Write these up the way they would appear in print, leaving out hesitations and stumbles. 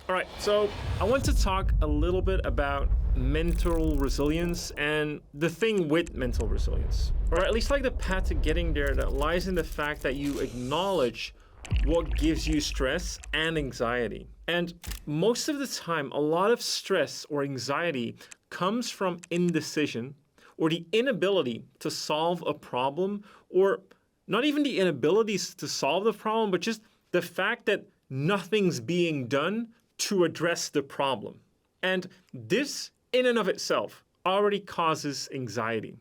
All right, so I want to talk a little bit about mental resilience and the thing with mental resilience, or at least like the path to getting there that lies in the fact that you acknowledge what gives you stress and anxiety. And most of the time, a lot of stress or anxiety comes from indecision or the inability to solve a problem, or not even the inability to solve the problem, but just the fact that nothing's being done to address the problem. And this, in and of itself, already causes anxiety.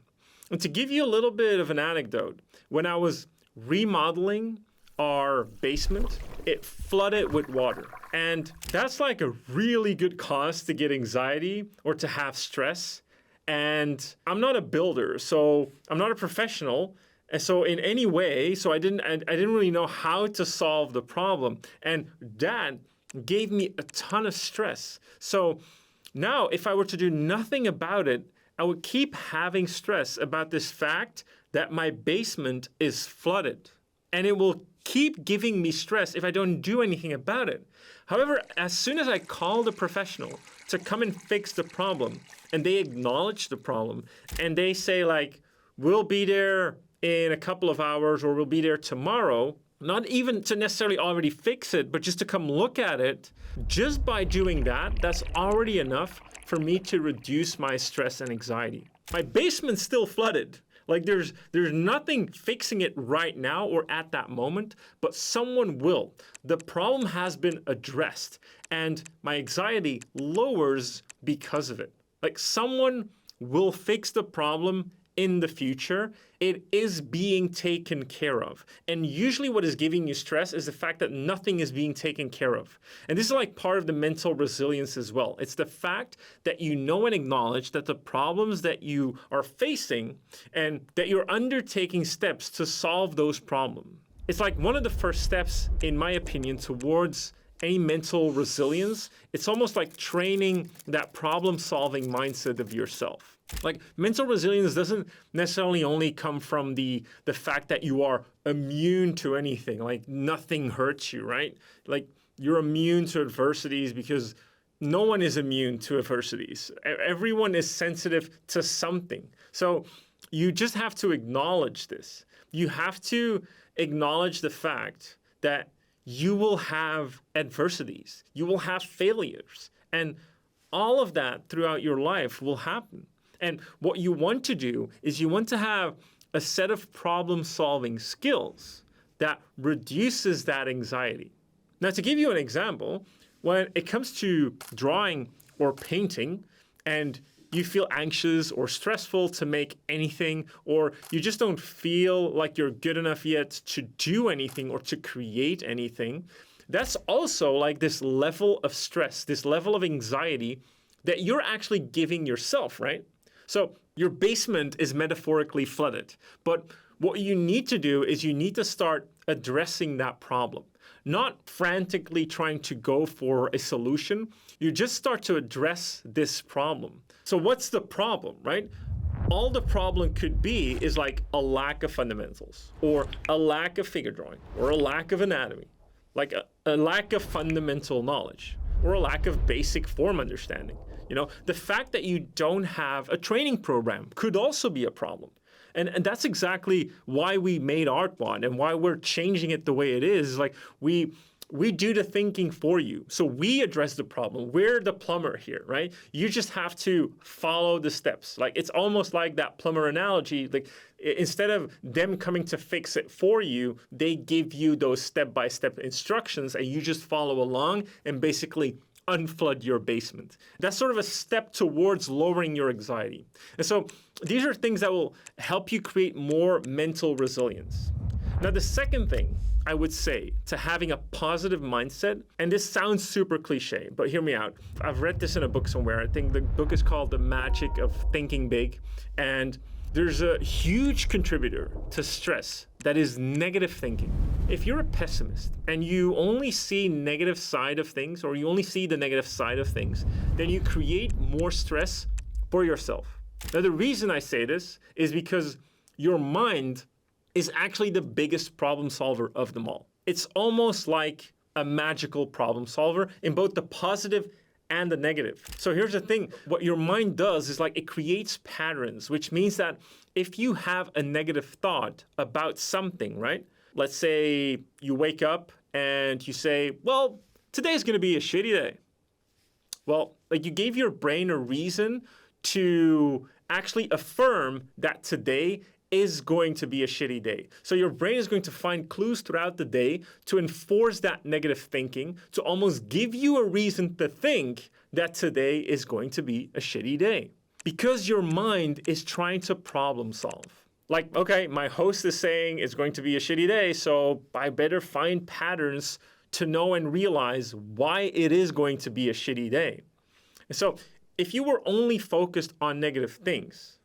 And to give you a little bit of an anecdote, when I was remodeling our basement, it flooded with water. And that's like a really good cause to get anxiety or to have stress. And I'm not a builder, so I'm not a professional. And so in any way, I didn't really know how to solve the problem. And that gave me a ton of stress. So now if I were to do nothing about it, I would keep having stress about this fact that my basement is flooded. And it will keep giving me stress if I don't do anything about it. However, as soon as I call a professional to come and fix the problem, and they acknowledge the problem, and they say like, we'll be there in a couple of hours, or we'll be there tomorrow, not even to necessarily already fix it, but just to come look at it, just by doing that, that's already enough for me to reduce my stress and anxiety. My basement's still flooded. Like there's nothing fixing it right now or at that moment, but someone will. The problem has been addressed, and my anxiety lowers because of it. Like someone will fix the problem in the future. It is being taken care of. And usually what is giving you stress is the fact that nothing is being taken care of. And this is like part of the mental resilience as well. It's the fact that you know and acknowledge that the problems that you are facing and that you're undertaking steps to solve those problems. It's like one of the first steps, in my opinion, towards any mental resilience. It's almost like training that problem-solving mindset of yourself. Like mental resilience doesn't necessarily only come from the fact that you are immune to anything, like nothing hurts you, right? Like you're immune to adversities because no one is immune to adversities. Everyone is sensitive to something. So you just have to acknowledge this. You have to acknowledge the fact that you will have adversities, you will have failures, and all of that throughout your life will happen. And what you want to do is you want to have a set of problem-solving skills that reduces that anxiety. Now, to give you an example, when it comes to drawing or painting, and you feel anxious or stressful to make anything, or you just don't feel like you're good enough yet to do anything or to create anything, that's also like this level of stress, this level of anxiety that you're actually giving yourself, right? So your basement is metaphorically flooded, but what you need to do is you need to start addressing that problem, not frantically trying to go for a solution. You just start to address this problem. So what's the problem, right? All the problem could be is like a lack of fundamentals, or a lack of figure drawing, or a lack of anatomy, like a lack of fundamental knowledge, or a lack of basic form understanding. The fact that you don't have a training program could also be a problem. And that's exactly why we made Artwod and why we're changing it the way it is. Like we do the thinking for you. So we address the problem. We're the plumber here, right? You just have to follow the steps. Like it's almost like that plumber analogy. Like instead of them coming to fix it for you, they give you those step-by-step instructions and you just follow along and basically unflood your basement. That's sort of a step towards lowering your anxiety. And so these are things that will help you create more mental resilience. Now, the second thing I would say to having a positive mindset, and this sounds super cliche, but hear me out. I've read this in a book somewhere. I think the book is called The Magic of Thinking Big. And there's a huge contributor to stress that is negative thinking. If you're a pessimist and you only see negative side of things, or you only see the negative side of things, then you create more stress for yourself. Now, the reason I say this is because your mind is actually the biggest problem solver of them all. It's almost like a magical problem solver in both the positive and the negative. So here's the thing. What your mind does is like it creates patterns, which means that if you have a negative thought about something, right? Let's say you wake up and you say, well, today's going to be a shitty day. Well, like you gave your brain a reason to actually affirm that today is going to be a shitty day. So your brain is going to find clues throughout the day to enforce that negative thinking, to almost give you a reason to think that today is going to be a shitty day. Because your mind is trying to problem solve. Like, okay, my host is saying it's going to be a shitty day, so I better find patterns to know and realize why it is going to be a shitty day. And so if you were only focused on negative things,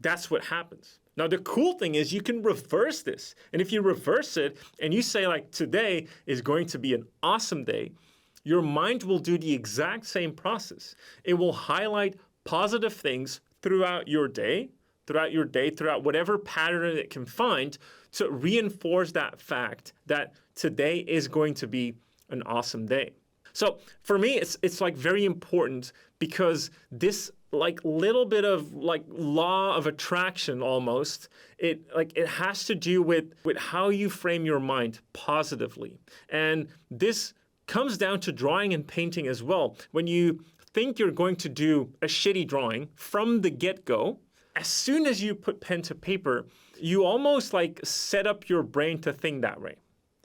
that's what happens. Now, the cool thing is you can reverse this. And if you reverse it and you say like, today is going to be an awesome day, your mind will do the exact same process. It will highlight positive things throughout your day, throughout whatever pattern it can find to reinforce that fact that today is going to be an awesome day. So for me, it's like very important because this like little bit of like law of attraction almost, it has to do with how you frame your mind positively. And this comes down to drawing and painting as well. When you think you're going to do a shitty drawing from the get-go, as soon as you put pen to paper, you almost like set up your brain to think that way.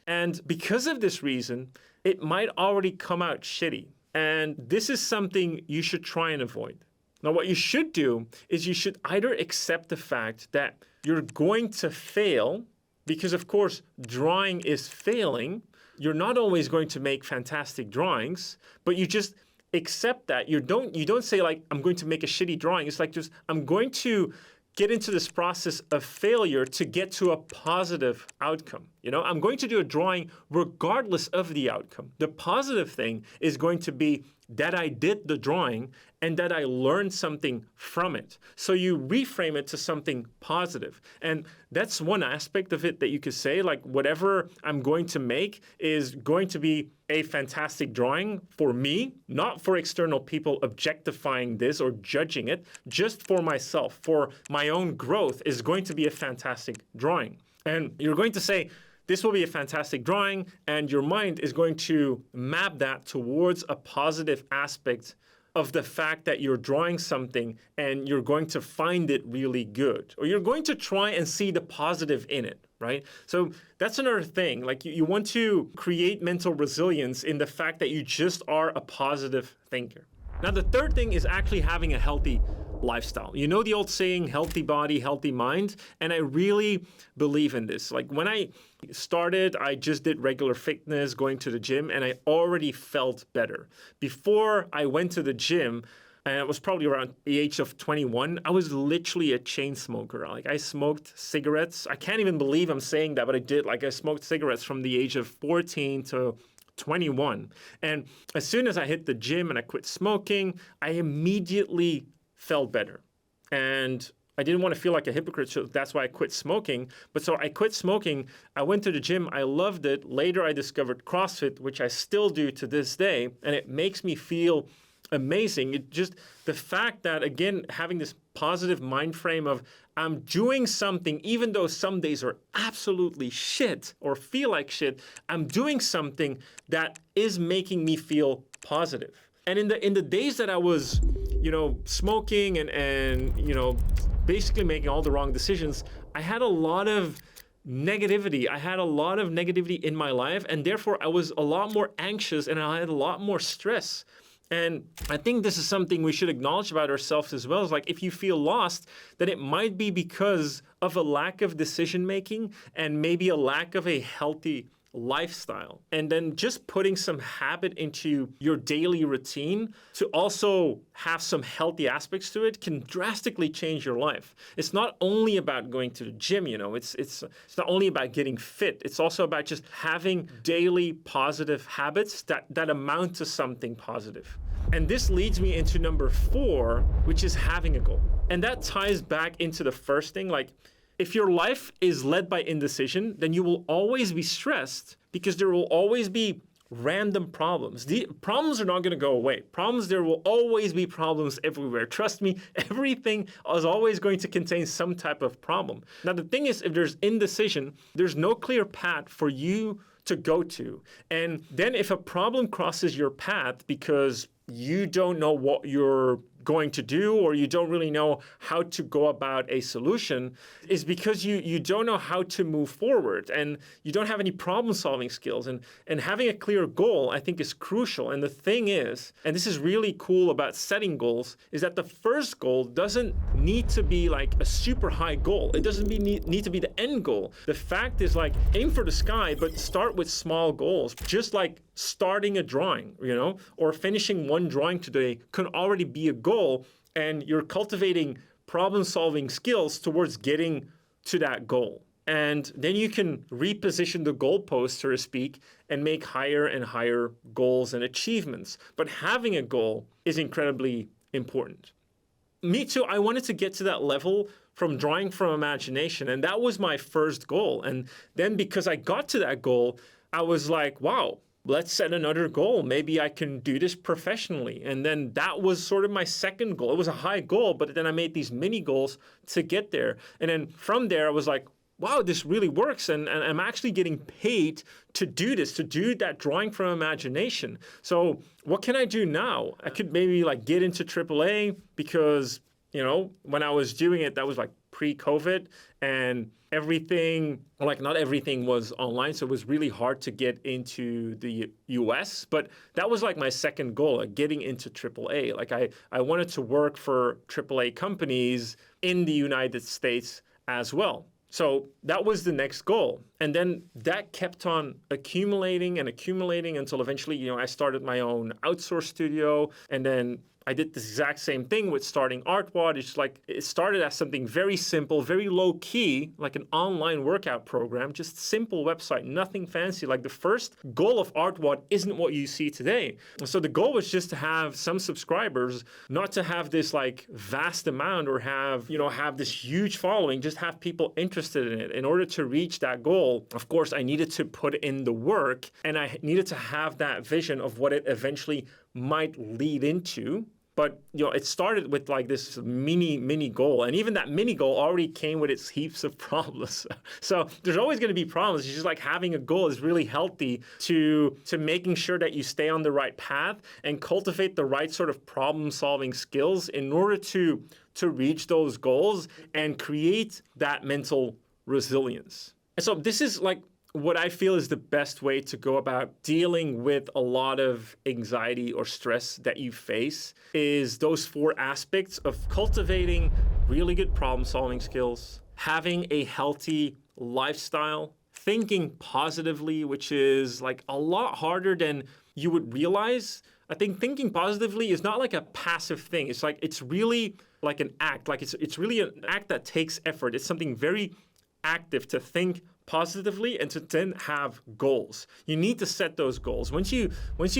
And because of this reason, it might already come out shitty. And this is something you should try and avoid. Now, what you should do is you should either accept the fact that you're going to fail, because of course, drawing is failing. You're not always going to make fantastic drawings, but you just accept that. You don't say like, I'm going to make a shitty drawing. It's like just, I'm going to get into this process of failure to get to a positive outcome. You know, I'm going to do a drawing regardless of the outcome. The positive thing is going to be that I did the drawing and that I learned something from it. So you reframe it to something positive. And that's one aspect of it that you could say, like, whatever I'm going to make is going to be a fantastic drawing for me, not for external people objectifying this or judging it, just for myself, for my own growth is going to be a fantastic drawing. And you're going to say, this will be a fantastic drawing, and your mind is going to map that towards a positive aspect of the fact that you're drawing something and you're going to find it really good, or you're going to try and see the positive in it, right? So that's another thing. Like you want to create mental resilience in the fact that you just are a positive thinker. Now, the third thing is actually having a healthy lifestyle. You know the old saying, healthy body, healthy mind? And I really believe in this. Like when I started, I just did regular fitness, going to the gym, and I already felt better. Before I went to the gym, and it was probably around the age of 21, I was literally a chain smoker. Like I smoked cigarettes. I can't even believe I'm saying that, but I did. Like I smoked cigarettes from the age of 14 to 21. And as soon as I hit the gym and I quit smoking, I immediately felt better. And I didn't want to feel like a hypocrite, so that's why I quit smoking. But so I quit smoking, I went to the gym, I loved it. Later I discovered CrossFit, which I still do to this day, and it makes me feel amazing. It just, the fact that, again, having this positive mind frame of I'm doing something, even though some days are absolutely shit or feel like shit, I'm doing something that is making me feel positive. And in the days that I was, smoking and basically making all the wrong decisions, I had a lot of negativity. I had a lot of negativity in my life, and therefore I was a lot more anxious and I had a lot more stress. And I think this is something we should acknowledge about ourselves as well. Is like if you feel lost, then it might be because of a lack of decision making and maybe a lack of a healthy lifestyle. And then just putting some habit into your daily routine to also have some healthy aspects to it can drastically change your life. It's not only about going to the gym, it's not only about getting fit. It's also about just having daily positive habits that amount to something positive. And this leads me into number 4, which is having a goal. And that ties back into the first thing, like if your life is led by indecision, then you will always be stressed because there will always be random problems. The problems are not going to go away. Problems, there will always be problems everywhere. Trust me, everything is always going to contain some type of problem. Now, the thing is, if there's indecision, there's no clear path for you to go to. And then if a problem crosses your path because you don't know what you're going to do, or you don't really know how to go about a solution, is because you don't know how to move forward and you don't have any problem solving skills. And having a clear goal, I think, is crucial. And the thing is, and this is really cool about setting goals, is that the first goal doesn't need to be like a super high goal. It doesn't need to be the end goal. The fact is, like, aim for the sky, but start with small goals. Just like starting a drawing, or finishing one drawing today can already be a goal, and you're cultivating problem-solving skills towards getting to that goal. And then you can reposition the goalpost, so to speak, and make higher and higher goals and achievements. But having a goal is incredibly important. Me too, I wanted to get to that level from drawing from imagination, and that was my first goal. And then because I got to that goal, I was like, wow, let's set another goal. Maybe I can do this professionally. And then that was sort of my second goal. It was a high goal, but then I made these mini goals to get there. And then from there, I was like, wow, this really works. And I'm actually getting paid to do this, to do that drawing from imagination. So what can I do now? I could maybe like get into AAA because, when I was doing it, that was like pre-COVID, and everything, like not everything was online, so it was really hard to get into the US, but that was like my second goal, like getting into AAA. Like I wanted to work for AAA companies in the United States as well. So that was the next goal. And then that kept on accumulating and accumulating until eventually, I started my own outsource studio, and then I did this exact same thing with starting Artwod. It's like it started as something very simple, very low key, like an online workout program, just simple website, nothing fancy. Like the first goal of Artwod isn't what you see today. So the goal was just to have some subscribers, not to have this like vast amount or have this huge following, just have people interested in it. In order to reach that goal, of course, I needed to put in the work, and I needed to have that vision of what it eventually might lead into. But it started with like this mini goal, and even that mini goal already came with its heaps of problems. So there's always going to be problems. It's just like having a goal is really healthy to making sure that you stay on the right path and cultivate the right sort of problem-solving skills in order to reach those goals and create that mental resilience. And so this is like what I feel is the best way to go about dealing with a lot of anxiety or stress that you face, is those 4 aspects of cultivating really good problem-solving skills, having a healthy lifestyle, thinking positively, which is like a lot harder than you would realize. I think thinking positively is not like a passive thing. It's like, it's really like an act. Like it's really an act that takes effort. It's something very active to think positively and to then have goals. You need to set those goals. Once you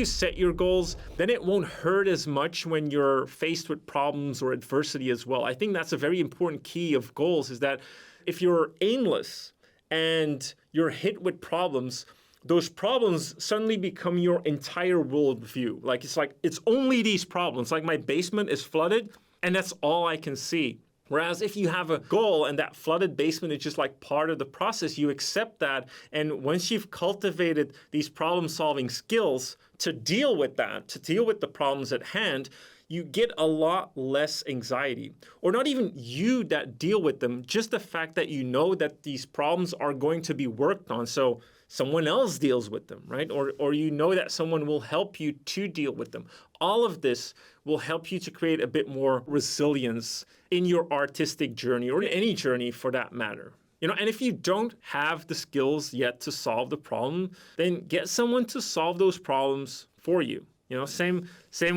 set your goals, then it won't hurt as much when you're faced with problems or adversity as well. I think that's a very important key of goals, is that if you're aimless and you're hit with problems, those problems suddenly become your entire worldview. Like it's only these problems. Like my basement is flooded and that's all I can see. Whereas if you have a goal and that flooded basement is just like part of the process, you accept that. And once you've cultivated these problem-solving skills to deal with that, to deal with the problems at hand, you get a lot less anxiety. Or not even you that deal with them, just the fact that you know that these problems are going to be worked on. So someone else deals with them, right? Or you know that someone will help you to deal with them. All of this will help you to create a bit more resilience in your artistic journey, or in any journey for that matter. And if you don't have the skills yet to solve the problem, then get someone to solve those problems for you. Same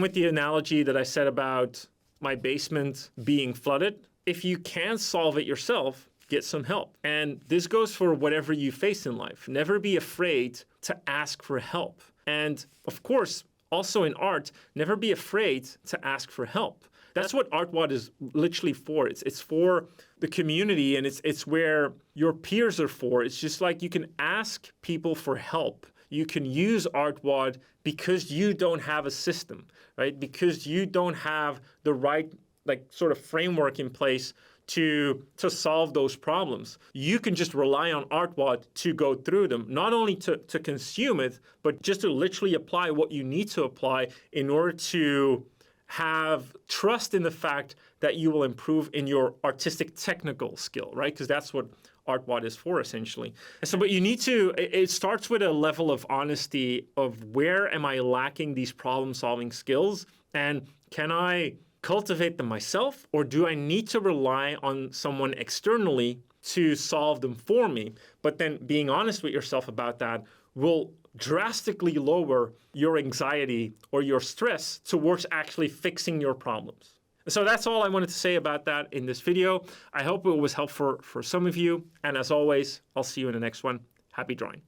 with the analogy that I said about my basement being flooded. If you can't solve it yourself, get some help. And this goes for whatever you face in life. Never be afraid to ask for help. And of course, also in art, never be afraid to ask for help. That's what Artwod is literally for. It's for the community, and it's where your peers are for. It's just like you can ask people for help. you can use Artwod because you don't have a system, right? Because you don't have the right sort of framework in place to solve those problems. You can just rely on Artwod to go through them, not only to consume it, but just to literally apply what you need to apply in order to have trust in the fact that you will improve in your artistic technical skill, right? Because that's what Artwod is for, essentially. And so, but you need to, it starts with a level of honesty of where am I lacking these problem-solving skills, and can I cultivate them myself, or do I need to rely on someone externally to solve them for me? But then being honest with yourself about that will drastically lower your anxiety or your stress towards actually fixing your problems. So that's all I wanted to say about that in this video. I hope it was helpful for some of you. And as always, I'll see you in the next one. Happy drawing.